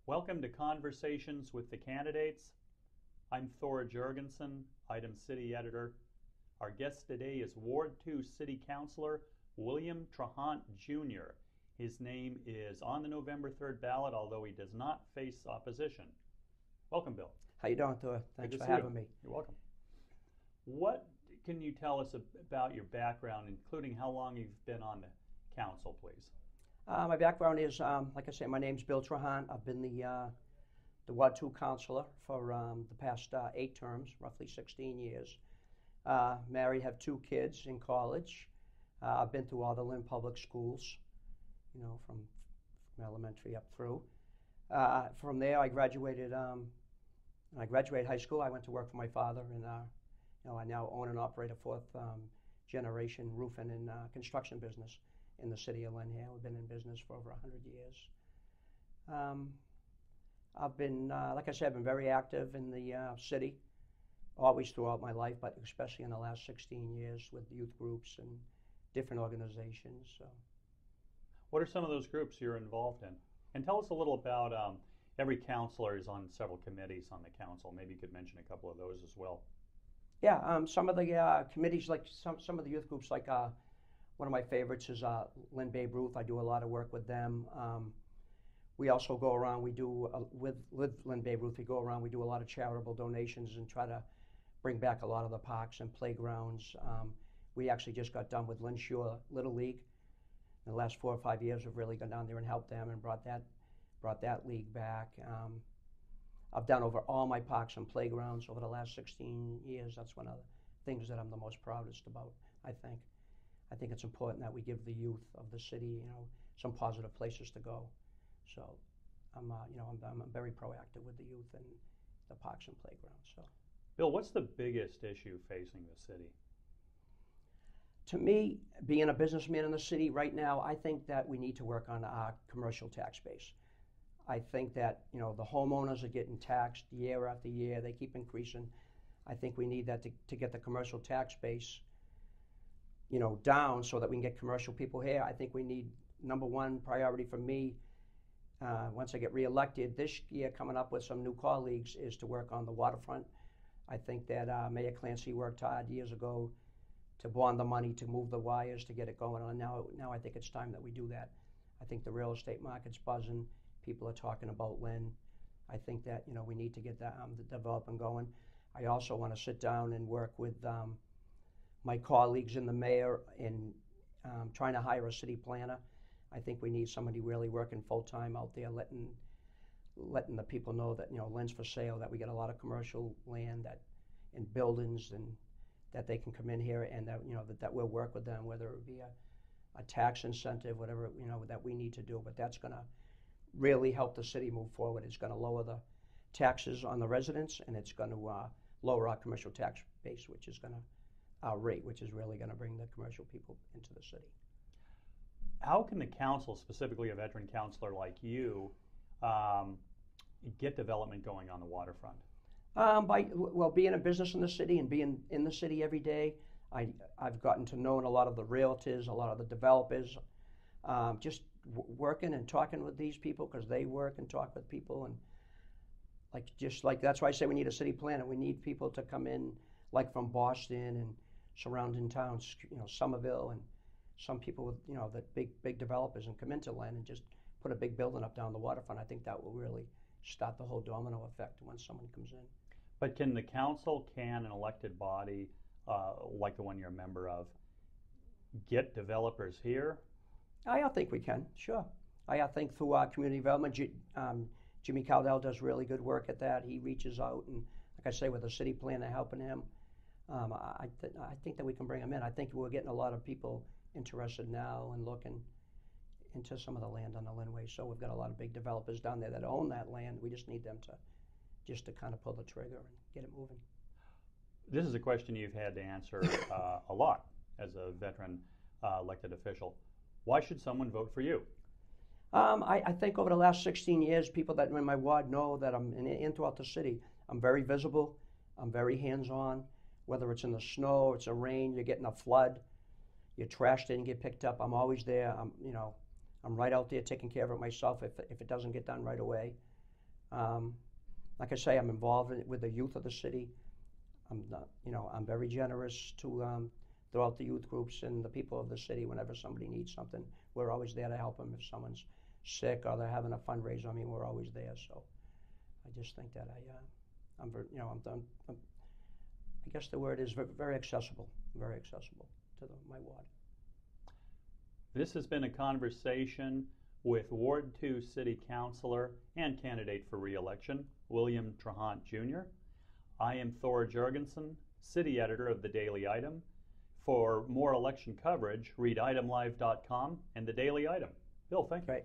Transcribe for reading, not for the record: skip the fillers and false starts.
Welcome to Conversations with the Candidates. I'm Thor Jourgensen, Item City Editor. Our guest today is Ward 2 City Councilor William Trahant Jr. His name is on the November 3rd ballot, although he does not face opposition. Welcome, Bill. How you doing, Thor? Thanks for having me. You're welcome. What can you tell us about your background, including how long you've been on the council, please? My background is, like I say, my name's Bill Trahant. I've been the Ward 2 Councilor for the past 8 terms, roughly 16 years. Married, have 2 kids in college. I've been through all the Lynn public schools, you know, from elementary up through. From there, I graduated. When I graduated high school, I went to work for my father, and I now own and operate a 4th generation roofing and construction business in the city of Lynn here. We've been in business for over 100 years. I've been, like I said, I've been very active in the city, always throughout my life, but especially in the last 16 years with youth groups and different organizations. So. What are some of those groups you're involved in? And tell us a little about, every councilor is on several committees on the council. Maybe you could mention a couple of those as well. Yeah, some of the committees, like some of the youth groups, like one of my favorites is Lynn Babe Ruth. I do a lot of work with them. We also go around, we do, with Lynn Babe Ruth, we go around, we do a lot of charitable donations and try to bring back a lot of the parks and playgrounds. We actually just got done with Lynn Shore Little League. In the last 4 or 5 years, we've really gone down there and helped them and brought that league back. I've done over all my parks and playgrounds over the last 16 years. That's one of the things that I'm the most proudest about, I think. I think it's important that we give the youth of the city, some positive places to go. So, I'm very proactive with the youth and the parks and playgrounds. So, Bill, what's the biggest issue facing the city? To me, being a businessman in the city right now, I think that we need to work on our commercial tax base. I think that the homeowners are getting taxed year after year; they keep increasing. I think we need that to get the commercial tax base down so that we can get commercial people here. I think we need, number one priority for me, once I get reelected this year, coming up with some new colleagues, is to work on the waterfront. I think that Mayor Clancy worked hard years ago to bond the money to move the wires to get it going on. Now I think it's time that we do that. I think the real estate market's buzzing. People are talking about Lynn. I think that we need to get the development going. I also want to sit down and work with my colleagues and the mayor in trying to hire a city planner. I think we need somebody really working full-time out there, letting the people know that Lynn's for sale, that we get a lot of commercial land and buildings, and that they can come in here, and that that we'll work with them, whether it be a tax incentive, whatever that we need to do. But that's going to really help the city move forward. It's going to lower the taxes on the residents, and it's going to lower our commercial tax base, which is going to our rate, which is really going to bring the commercial people into the city. How can the council, specifically a veteran councilor like you, get development going on the waterfront? By being a business in the city and being in the city every day. I've gotten to know a lot of the realtors, a lot of the developers, just working and talking with these people, because they work and talk with people, and that's why I say we need a city planner. We need people to come in, like from Boston and surrounding towns, Somerville, and some people with the big developers, and come into Lynn and just put a big building up down the waterfront. I think that will really start the whole domino effect when someone comes in. But can the council, an elected body like the one you're a member of, get developers here? I think we can, sure. I think through our community development, Jimmy Caldwell does really good work at that. He reaches out, and like I say, with the city planner helping him, I think that we can bring him in. I think we're getting a lot of people interested now and looking into some of the land on the Lynnway. So we've got a lot of big developers down there that own that land. We just need them to kind of pull the trigger and get it moving. This is a question you've had to answer a lot as a veteran elected official. Why should someone vote for you? I think over the last 16 years, people that are in my ward know that I'm in throughout the city. I'm very visible. I'm very hands-on. Whether it's in the snow, it's a rain, you're getting a flood, your trash didn't get picked up, I'm always there. I'm right out there taking care of it myself if it doesn't get done right away. Like I say, I'm involved with the youth of the city. I'm very generous to throughout the youth groups and the people of the city. Whenever somebody needs something, we're always there to help them. If someone's sick or they're having a fundraiser, I mean, we're always there. So I just think that I'm very, I guess the word is very accessible to my ward. This has been a conversation with Ward 2 City Councilor and candidate for re-election, William Trahant Jr. I am Thor Jourgensen, City Editor of the Daily Item. For more election coverage, read itemlive.com and the Daily Item. Bill, thank you. Great.